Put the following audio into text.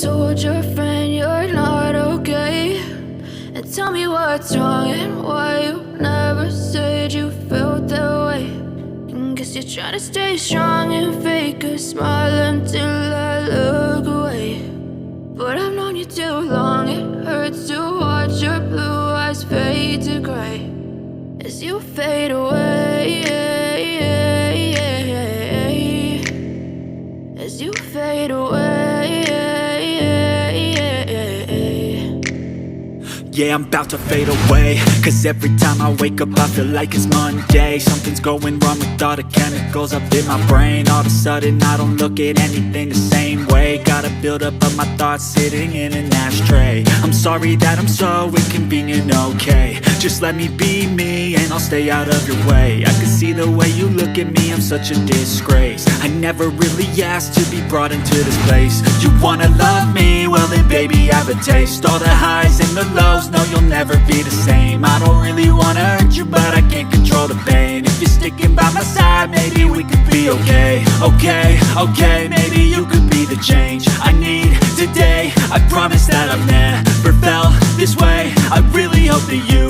told your friend you're not okay? And tell me what's wrong and why you never said you felt that way. And guess you're trying to stay strong and fake a smile until I look away. But I've known you too long, it hurts to watch your blue eyes fade to gray as you fade away, as you fade away. Yeah, I'm about to fade away, cause every time I wake up I feel like it's Monday. Something's going wrong with all the chemicals up in my brain. All of a sudden I don't look at anything the same way. Got a buildup of my thoughts sitting in an ashtray. I'm sorry that I'm so inconvenient, okay? Just let me be me and I'll stay out of your way. I can see the way you look at me, I'm such a disgrace. I never really asked to be brought into this place. You wanna love me? Well then baby I have a taste. All the highs and the lows, no you'll never be the same. I don't really wanna hurt you but I can't control the pain. If you're sticking by my side maybe we could be okay. Okay, maybe you could be the change I need today. I promise that I've never felt this way. I really hope that you